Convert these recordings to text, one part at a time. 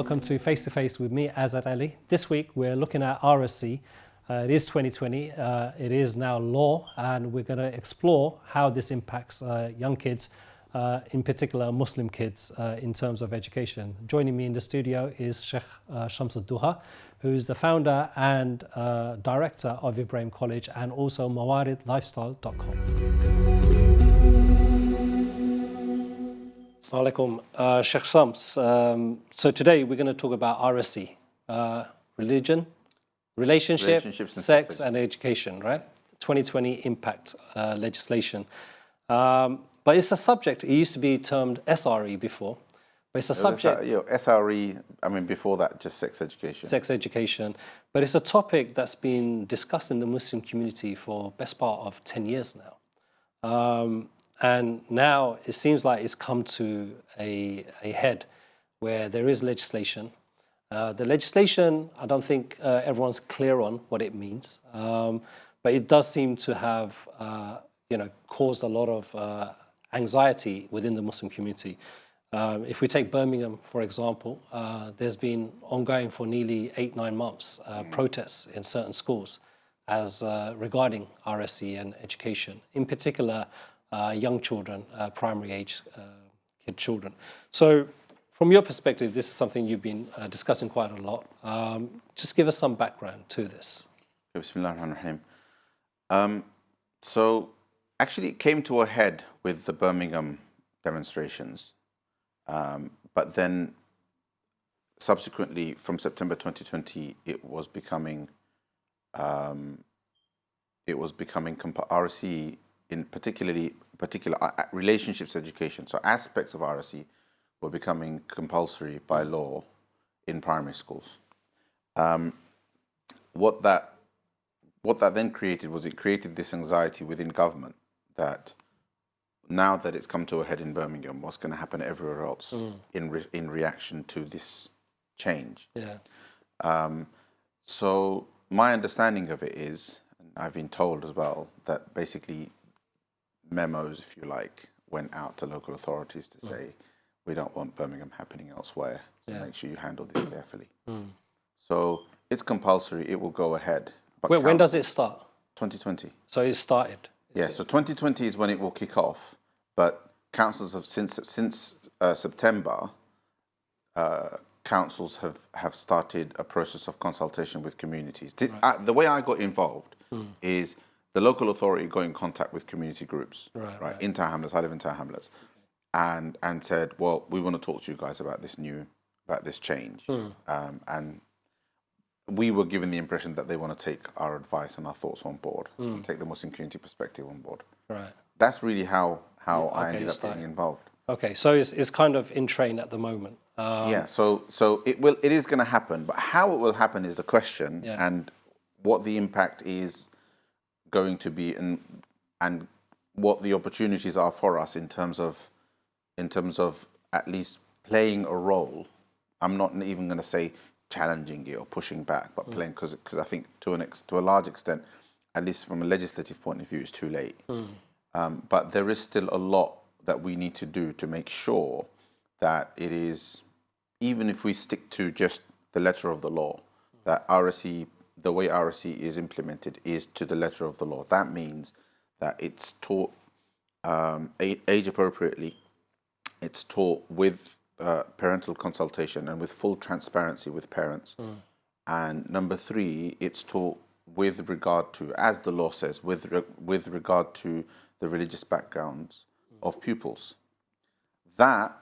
welcome to Face to Face with me, Azad Ali. This week we're looking at RSE. It is 2020, it is now law, and we're going to explore how this impacts young kids, in particular Muslim kids, in terms of education. Joining me in the studio is Shaykh Shams Adduha, who's the founder and director of Ibrahim College and also Mawarid Lifestyle.com. Assalamu alaikum, Shaykh Shams. So today we're going to talk about RSE, religion, relationships, sex and education, right? 2020 impact legislation. But it's a subject, it used to be termed SRE before, but it's a subject... SRE, I mean, before that, just sex education. Sex education. But it's a topic that's been discussed in the Muslim community for best part of 10 years now. And now it seems like it's come to a head where there is legislation. The legislation, I don't think everyone's clear on what it means, but it does seem to have caused a lot of anxiety within the Muslim community. If we take Birmingham, for example, there's been ongoing for nearly 8-9 months protests in certain schools as regarding RSE and education, in particular young children, primary age kid children. So from your perspective, this is something you've been discussing quite a lot. Just give us some background to this. Bismillahirrahmanirrahim. So actually it came to a head with the Birmingham demonstrations, but then subsequently from September 2020 it was becoming RSE in particular relationships education. So aspects of RSE were becoming compulsory by law in primary schools. What that then created was it created this anxiety within government that now that it's come to a head in Birmingham, what's going to happen everywhere else in reaction to this change. Yeah. So my understanding of it is, and I've been told as well, that basically memos, if you like, went out to local authorities to say, we don't want Birmingham happening elsewhere, so make sure you handle this carefully. So it's compulsory, it will go ahead. But when does it start? 2020. So it started? Yeah, so 2020 is when it will kick off, but councils have since September, councils have started a process of consultation with communities. The way I got involved is the local authority got in contact with community groups, right. In Tower Hamlets. I live in Tower Hamlets, and said, well, we want to talk to you guys about this change, and we were given the impression that they want to take our advice and our thoughts on board, and take the Muslim community perspective on board. Right. That's really how I ended up getting involved. Okay, so it's kind of in train at the moment. Yeah. So it is going to happen, but how it will happen is the question, and what the impact is going to be, and what the opportunities are for us in terms of at least playing a role. I'm not even going to say challenging it or pushing back, but playing, because I think to a large extent, at least from a legislative point of view, it's too late. But there is still a lot that we need to do to make sure that it is, even if we stick to just the letter of the law, that RSE, the way RSE is implemented is to the letter of the law. That means that it's taught age appropriately, it's taught with parental consultation and with full transparency with parents. And number 3, it's taught with regard to, as the law says, with regard to the religious backgrounds of pupils. That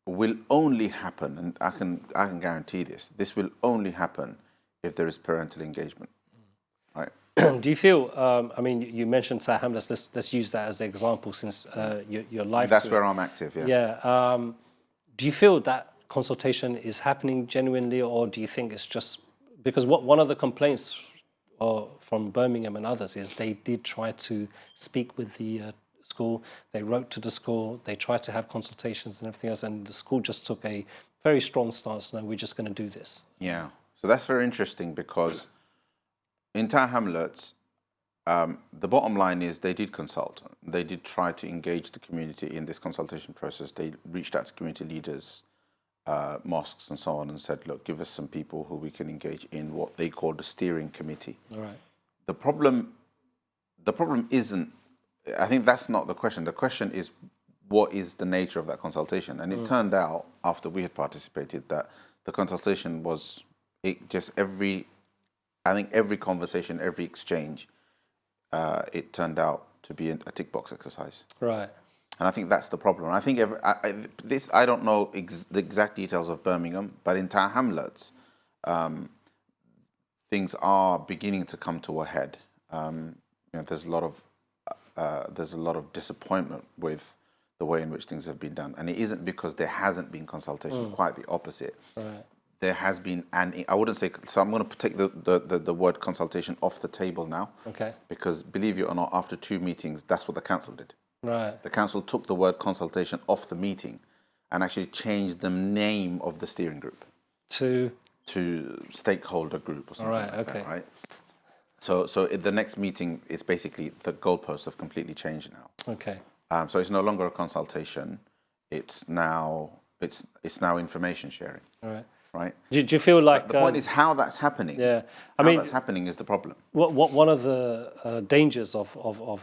will only happen, and I can guarantee this will only happen if there is parental engagement, right? Do you feel, I mean, you mentioned Tower Hamlets, let's use that as an example since your life. That's where I'm active, yeah. Yeah. Do you feel that consultation is happening genuinely, or do you think it's just, because one of the complaints from Birmingham and others is they did try to speak with the school, they wrote to the school, they tried to have consultations and everything else, and the school just took a very strong stance, no, we're just going to do this. Yeah, so that's very interesting, because in Tower Hamlets, the bottom line is they did consult. They did try to engage the community in this consultation process. They reached out to community leaders mosques and so on and said, look, give us some people who we can engage in what they call the steering committee. All right. The problem isn't, I think that's not the question. The question is, what is the nature of that consultation? And it turned out, after we had participated, that the consultation was every conversation, every exchange, it turned out to be a tick box exercise. Right. And I think that's the problem. I think I don't know the exact details of Birmingham, but in Tower Hamlets, things are beginning to come to a head. There's a lot of disappointment with the way in which things have been done, and it isn't because there hasn't been consultation. Quite the opposite. Right. There has been, and I wouldn't say so. I'm going to take the word consultation off the table now. Okay. Because believe it or not, after 2 meetings, that's what the council did. Right. The council took the word consultation off the meeting and actually changed the name of the steering group to stakeholder group or something right, like okay. that, right? So the next meeting is basically the goalposts have completely changed now. Okay. So it's no longer a consultation. It's now information sharing. All right. Right. Do you feel like the point is how that's happening? Yeah. That's happening is the problem. One of the dangers of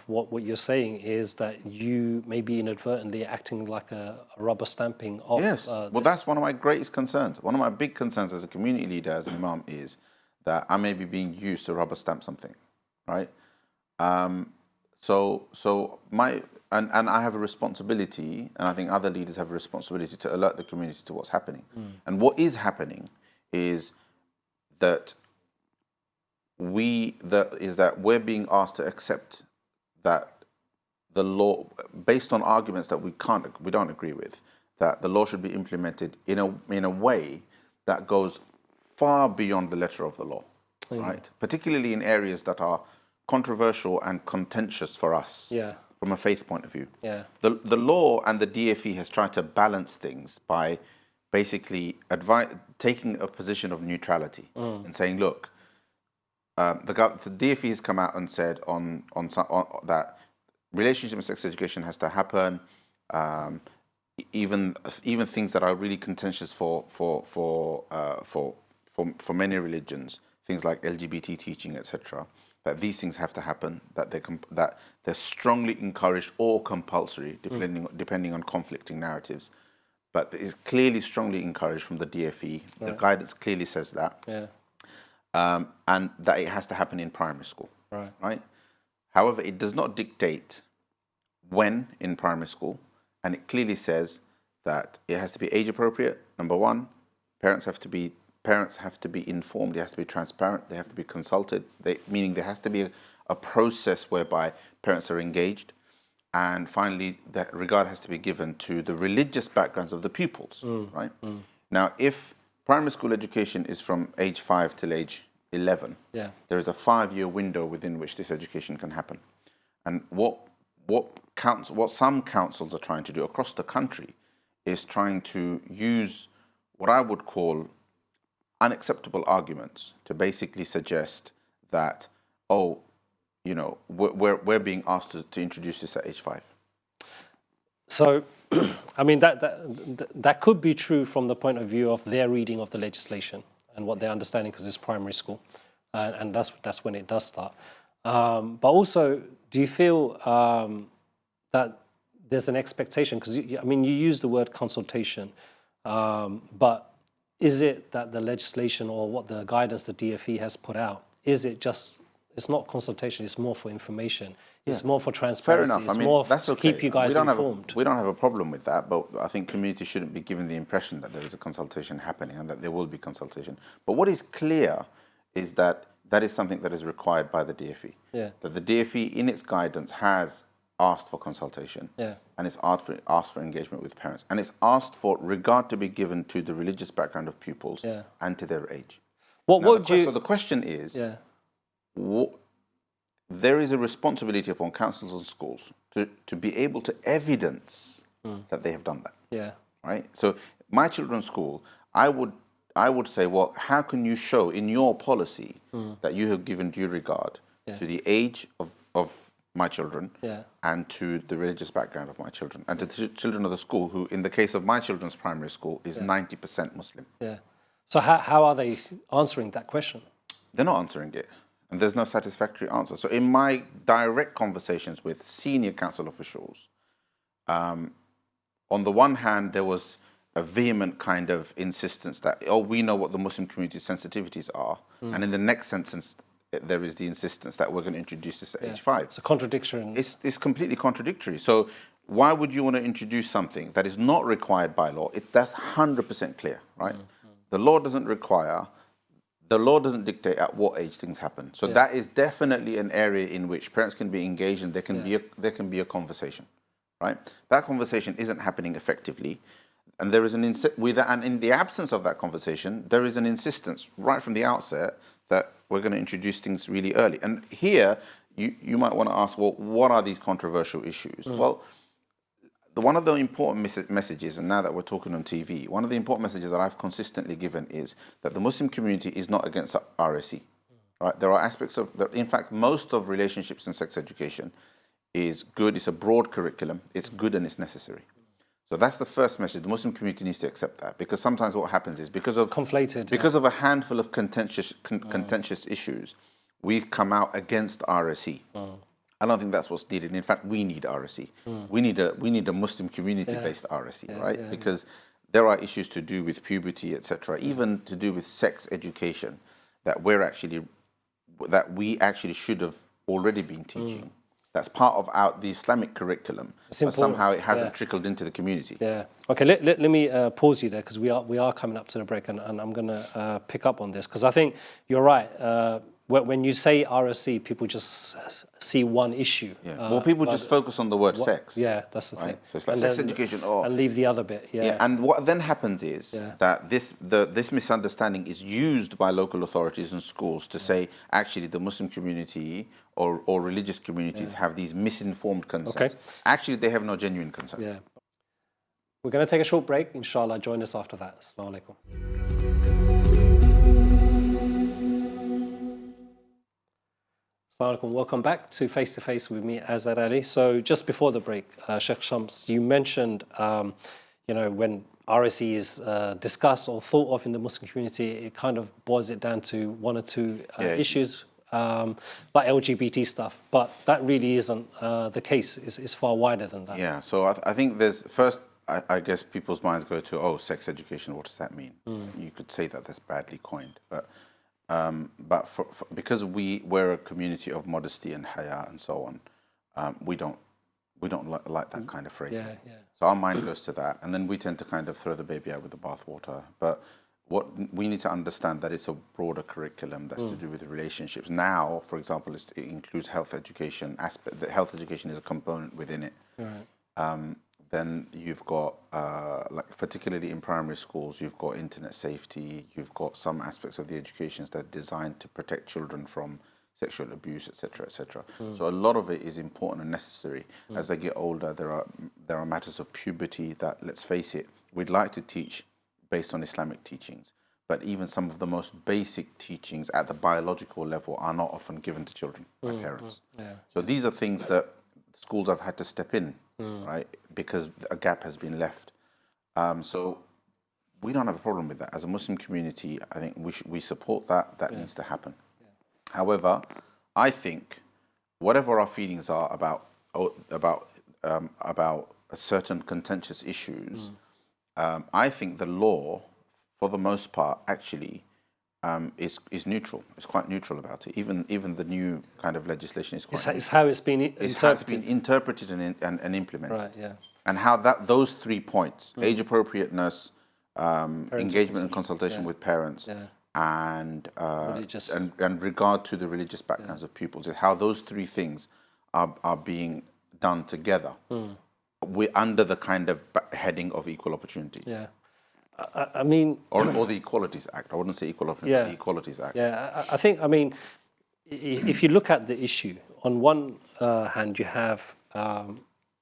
what you're saying is that you may be inadvertently acting like a rubber stamping of. Yes. Well, that's one of my greatest concerns. One of my big concerns as a community leader, as an imam, is that I may be being used to rubber stamp something, right? And I have a responsibility, and I think other leaders have a responsibility to alert the community to what's happening. And what is happening is that we're being asked to accept that the law, based on arguments that we don't agree with, that the law should be implemented in a way that goes far beyond the letter of the law, right? Particularly in areas that are controversial and contentious for us. Yeah. From a faith point of view. Yeah. The law and the DfE has tried to balance things by basically taking a position of neutrality and saying, look, the DfE has come out and said on that relationship and sex education has to happen, even things that are really contentious for many religions, things like LGBT teaching, etc. That these things have to happen, that they're strongly encouraged or compulsory, depending on conflicting narratives. But it is clearly strongly encouraged from the DfE. Right. The guidance clearly says that. Yeah. And that it has to happen in primary school. Right. However, it does not dictate when in primary school, and it clearly says that it has to be age appropriate. Number one, parents have to be informed, they have to be transparent, they have to be consulted, meaning there has to be a process whereby parents are engaged. And finally, that regard has to be given to the religious backgrounds of the pupils, right? Now, if primary school education is from age 5 till age 11, there is a 5-year window within which this education can happen. And what some councils are trying to do across the country is trying to use what I would call unacceptable arguments to basically suggest that, we're being asked to introduce this at age 5. So, I mean, that could be true from the point of view of their reading of the legislation and what they're understanding, because it's primary school, and that's when it does start. But also, do you feel that there's an expectation? Because you use the word consultation, but is it that the legislation or what the guidance the DfE has put out, is it just, it's not consultation, it's more for information, it's more for transparency, Fair enough. it's more to keep you guys informed? We don't have a problem with that, but I think community shouldn't be given the impression that there is a consultation happening and that there will be consultation. But what is clear is that is something that is required by the DfE. Yeah. That the DfE in its guidance has asked for consultation, and it's asked for engagement with parents, and it's asked for regard to be given to the religious background of pupils and to their age. So the question is, there is a responsibility upon councils and schools to be able to evidence that they have done that. Yeah. Right. So my children's school, I would say, well, how can you show in your policy that you have given due regard to the age of my children and to the religious background of my children and to the children of the school, who in the case of my children's primary school is 90% Muslim. Yeah. So how are they answering that question? They're not answering it, and there's no satisfactory answer. So in my direct conversations with senior council officials, on the one hand, there was a vehement kind of insistence that, oh, we know what the Muslim community's sensitivities are. And in the next sentence, there is the insistence that we're going to introduce this at age 5. It's a contradiction. It's completely contradictory. So why would you want to introduce something that is not required by law? That's 100% clear, right? The law doesn't require, the law doesn't dictate at what age things happen. So that is definitely an area in which parents can be engaged and there can be a conversation, right? That conversation isn't happening effectively. And there is and in the absence of that conversation, there is an insistence right from the outset that we're going to introduce things really early. And here, you might want to ask, well, what are these controversial issues? Well, one of the important messages, and now that we're talking on TV, one of the important messages that I've consistently given is that the Muslim community is not against RSE. Right? There are aspects of, in fact, most of relationships and sex education is good. It's a broad curriculum. It's good and it's necessary. So that's the first message. The Muslim community needs to accept that, because sometimes what happens is because of a handful of contentious issues, we've come out against RSE. I don't think that's what's needed. In fact, we need RSE. We need a Muslim community-based RSE, right? Because there are issues to do with puberty, etc., even to do with sex education that we actually should have already been teaching. That's part of the Islamic curriculum, but somehow it hasn't trickled into the community. Yeah. Okay. Let me pause you there, because we are coming up to the break, and I'm going to pick up on this, because I think you're right. When you say RSE, people just see one issue. Well, people just focus on the word sex. Yeah, that's the thing. So it's like sex education, and leave the other bit. And what then happens is that this misunderstanding is used by local authorities and schools to say, actually, the Muslim community or religious communities have these misinformed concerns. Okay. Actually, they have no genuine concern. Yeah. We're going to take a short break. Inshallah, join us after that. Assalamu alaikum. Assalamu alaikum. Welcome back to Face with me, Azad Ali. So just before the break, Shaykh Shams, you mentioned, when RSE is discussed or thought of in the Muslim community, it kind of boils it down to one or two issues, like LGBT stuff. But that really isn't the case. It's far wider than that. Yeah, so I think there's, first, I guess people's minds go to, oh, sex education, what does that mean? You could say that that's badly coined, but because we're a community of modesty and haya and so on, we don't like that kind of phrasing. So our mind goes to that, and then we tend to kind of throw the baby out with the bathwater. But what we need to understand that it's a broader curriculum that's to do with relationships. Now, for example, it includes health education aspect. That health education is a component within it. Then you've got, like particularly in primary schools, you've got internet safety, you've got some aspects of the educations that are designed to protect children from sexual abuse, etc., etc. So a lot of it is important and necessary. As they get older, there are matters of puberty that, let's face it, we'd like to teach based on Islamic teachings, but even some of the most basic teachings at the biological level are not often given to children by parents. So these are things that schools have had to step in, right, because a gap has been left. So we don't have a problem with that. As a Muslim community, I think we support that. That needs to happen. However, I think whatever our feelings are about certain contentious issues, I think the law, for the most part, actually is neutral. It's quite neutral about it. Even the new kind of legislation is quite. It's how it's been interpreted. It's how it's been interpreted and implemented. Right. Yeah. And how those 3 points: age appropriateness, engagement and consultation with parents, and regard to the religious backgrounds of pupils, is how those 3 things are being done together. We're under the kind of heading of equal opportunity. Yeah. I mean, or the Equalities Act. I wouldn't say equal opportunity. The Equalities Act. Yeah, I think. I mean, if you look at the issue, on one hand, you have a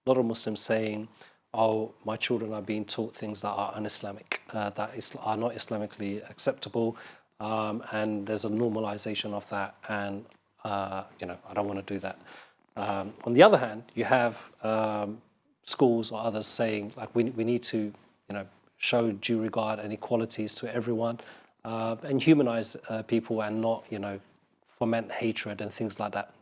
lot of Muslims saying, "Oh, my children are being taught things that are un-Islamic, that are not Islamically acceptable, and there's a normalization of that, and I don't want to do that." On the other hand, you have schools or others saying like we need to show due regard and equalities to everyone and humanize people and not foment hatred and things like that,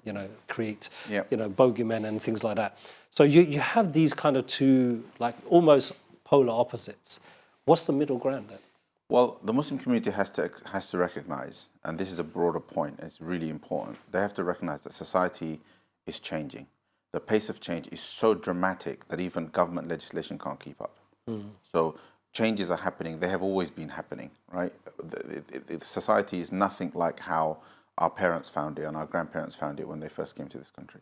create bogeymen and things like that. So you have these kind of two like almost polar opposites. What's the middle ground then? Well, the Muslim community has to recognize, and this is a broader point, and it's really important, they have to recognize that society is changing. The pace of change is so dramatic that even government legislation can't keep up. So changes are happening. They have always been happening, right? Society is nothing like how our parents found it and our grandparents found it when they first came to this country,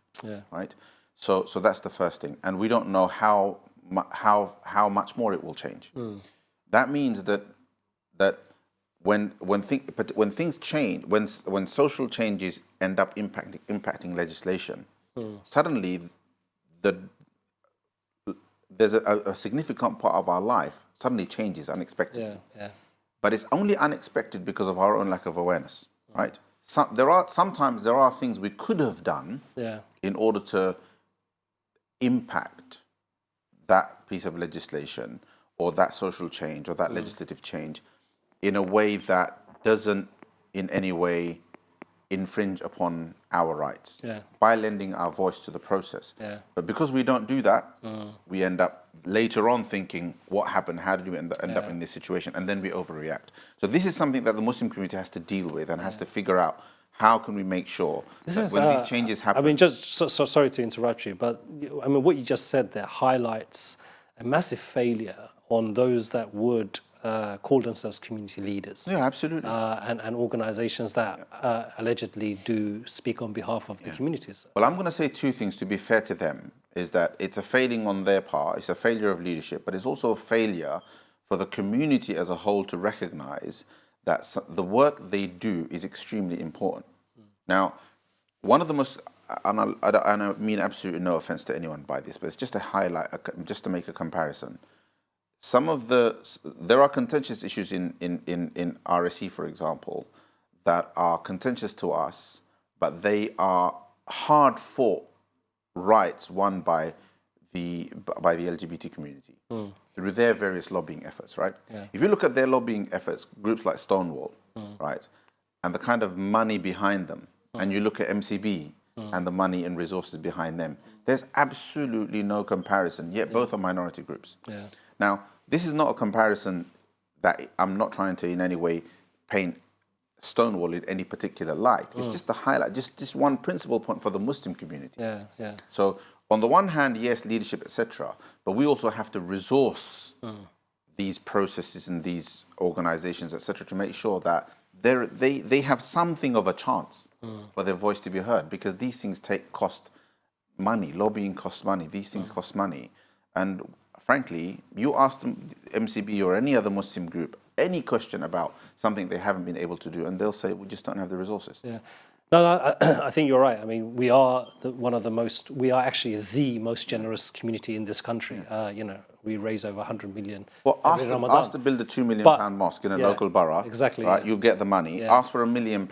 right? So that's the first thing. And we don't know how much more it will change. That means that when things change, when social changes end up impacting legislation, suddenly there's a significant part of our life suddenly changes unexpectedly. But it's only unexpected because of our own lack of awareness, right? Sometimes there are things we could have done in order to impact that piece of legislation or that social change or that legislative change in a way that doesn't in any way infringe upon our rights by lending our voice to the process. But because we don't do that, we end up later on thinking, what happened? How did we end up in this situation? And then we overreact. So this is something that the Muslim community has to deal with and has to figure out how can we make sure that when these changes happen. I mean, just so sorry to interrupt you, but I mean, what you just said there highlights a massive failure on those that would call themselves community leaders. Yeah, absolutely. And organizations that allegedly do speak on behalf of the communities. Well, I'm going to say two things to be fair to them, is that it's a failing on their part, it's a failure of leadership, but it's also a failure for the community as a whole to recognize that the work they do is extremely important. Now, one of the most, and I mean absolutely no offense to anyone by this, but it's just a highlight, just to make a comparison. There are contentious issues in RSE, for example, that are contentious to us, but they are hard-fought rights won by the LGBT community through their various lobbying efforts, right? If you look at their lobbying efforts, groups like Stonewall, right, and the kind of money behind them, and you look at MCB and the money and resources behind them, there's absolutely no comparison, yet both are minority groups. Now, this is not a comparison that I'm not trying to in any way paint Stonewall in any particular light. It's just a highlight, just one principal point for the Muslim community. So on the one hand, yes, leadership, etc., but we also have to resource these processes and these organizations, etc., to make sure that they have something of a chance for their voice to be heard, because these things cost money. Lobbying costs money. These things cost money. And frankly, you ask them, MCB or any other Muslim group, any question about something they haven't been able to do, and they'll say, we just don't have the resources. No, I think you're right. I mean, we are we are actually the most generous community in this country. We raise over 100 million. Well, ask to build a £2 million mosque in a local borough. Exactly. Right, you'll get the money. Ask for £1 million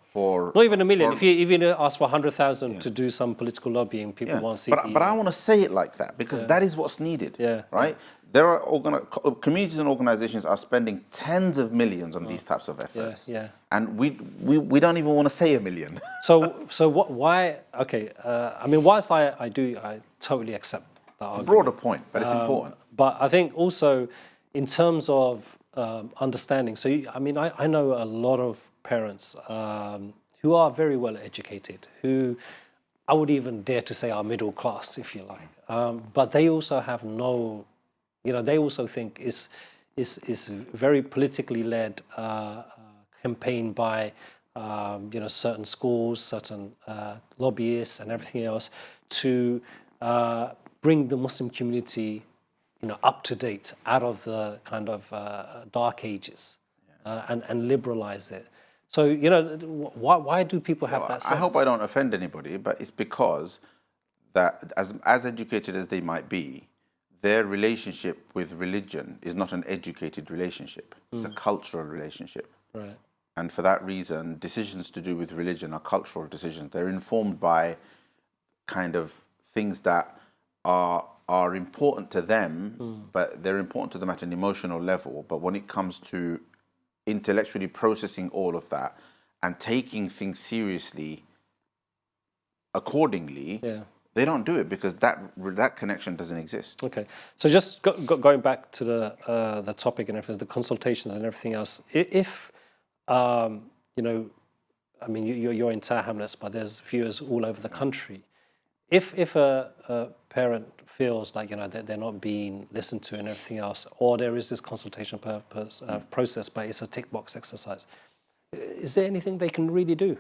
for... Not even a million. If you ask for 100,000 to do some political lobbying, people won't see. But I want to say it like that, because that is what's needed. Right? There are communities and organizations are spending tens of millions on these types of efforts. And we don't even want to say $1 million. So why? Okay. I mean, whilst I totally accept that it's argument. A broader point, but it's important. But I think also in terms of understanding. So I know a lot of parents who are very well educated, who I would even dare to say are middle class, if you like. But they also have no. They also think is very politically led campaign by certain schools, certain lobbyists, and everything else to bring the Muslim community up to date, out of the kind of dark ages, and liberalize it. So why do people have that sense? I hope I don't offend anybody, but it's because that as educated as they might be, their relationship with religion is not an educated relationship. It's a cultural relationship. Right. And for that reason, decisions to do with religion are cultural decisions. They're informed by kind of things that are important to them, but they're important to them at an emotional level. But when it comes to intellectually processing all of that and taking things seriously accordingly, they don't do it because that connection doesn't exist. Okay, so just going back to the topic and everything, the consultations and everything else. If you know, I mean, you're in Tower Hamlets, but there's viewers all over the country. If a parent feels like, you know, that they're not being listened to and everything else, or there is this consultation process, but it's a tick box exercise, is there anything they can really do?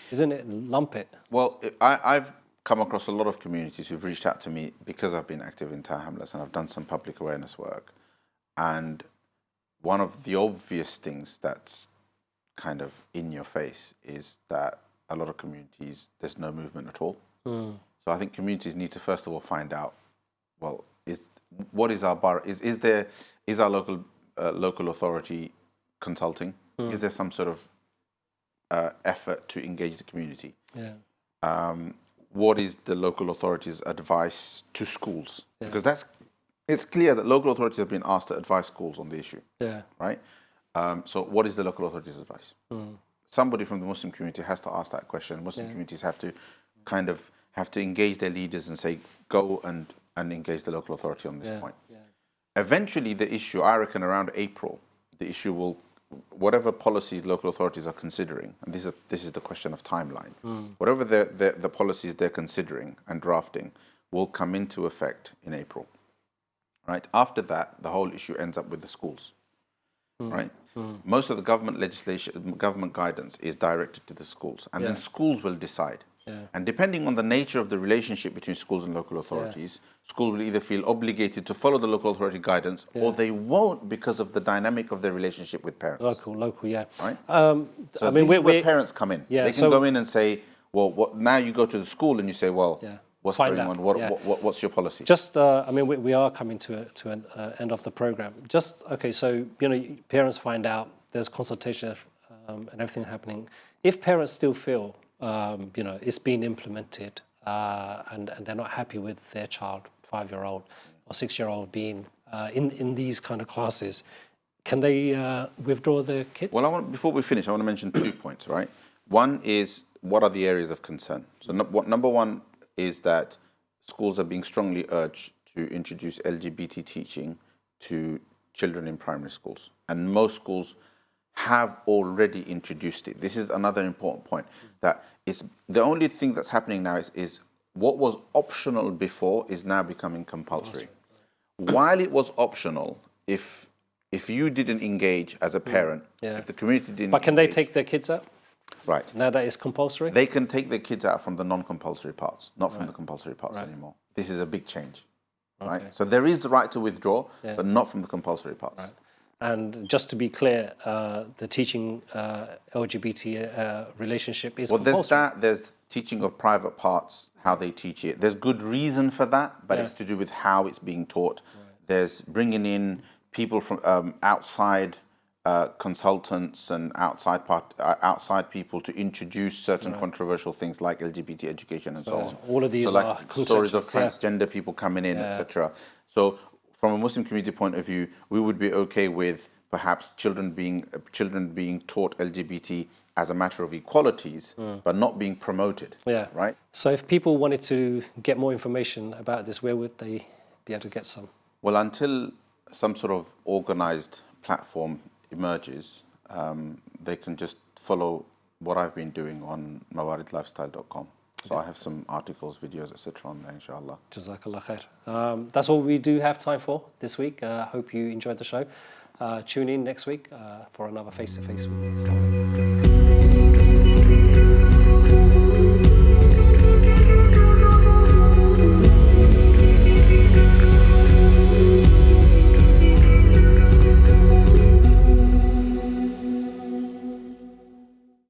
Isn't it lump it? Well, I've come across a lot of communities who've reached out to me because I've been active in Tower Hamlets and I've done some public awareness work. And one of the obvious things that's kind of in your face is that a lot of communities, there's no movement at all. So I think communities need to first of all find out, well, what is our borough? Is our local authority consulting? Is there some sort of effort to engage the community? What is the local authority's advice to schools? Because it's clear that local authorities have been asked to advise schools on the issue. Right? So what is the local authority's advice? Somebody from the Muslim community has to ask that question. Muslim communities have to kind of engage their leaders and say, go and engage the local authority on this point. Eventually the issue, I reckon around April, the issue will, whatever policies local authorities are considering, and this is the question of timeline, whatever the policies they're considering and drafting will come into effect in April. Right? After that, the whole issue ends up with the schools. Right? Most of the government legislation, government guidance is directed to the schools, and then schools will decide. And depending on the nature of the relationship between schools and local authorities, schools will either feel obligated to follow the local authority guidance, or they won't because of the dynamic of their relationship with parents. Local, yeah. Right? So I mean, where parents come in. They can go in and say, well, now you go to the school and you say, well, what's going on? What's your policy? Just, I mean, we are coming to an end of the program. Just, okay, so, you know, parents find out there's consultation and everything happening. If parents still feel, you know, it's being implemented and they're not happy with their child, 5-year-old or 6-year-old being in these kind of classes, can they withdraw their kids? Well, before we finish, I want to mention 2 points, right? One is, what are the areas of concern? So number one is that schools are being strongly urged to introduce LGBT teaching to children in primary schools. And most schools have already introduced it. This is another important point, that it's the only thing that's happening now is what was optional before is now becoming compulsory. While it was optional, if you didn't engage as a parent, if the community didn't But can they take their kids out? Right. Now that it's compulsory? They can take their kids out from the non-compulsory parts, not from the compulsory parts anymore. This is a big change. Right? So there is the right to withdraw, but not from the compulsory parts. Right. And just to be clear, the teaching LGBT relationship is compulsory. There's teaching of private parts, how they teach it. There's good reason for that, but it's to do with how it's being taught. There's bringing in people from outside consultants and outside people to introduce certain controversial things like LGBT education and so on. All of these so like stories of transgender people coming in, etc. So from a Muslim community point of view, we would be okay with perhaps children being taught LGBT as a matter of equalities, but not being promoted. Right. So if people wanted to get more information about this, where would they be able to get some? Well, until some sort of organized platform emerges, they can just follow what I've been doing on mawaridlifestyle.com. So I have some articles, videos, etc. on there, inshallah. Jazakallah khair. That's all we do have time for this week. Hope you enjoyed the show. Tune in next week for another face-to-face with me.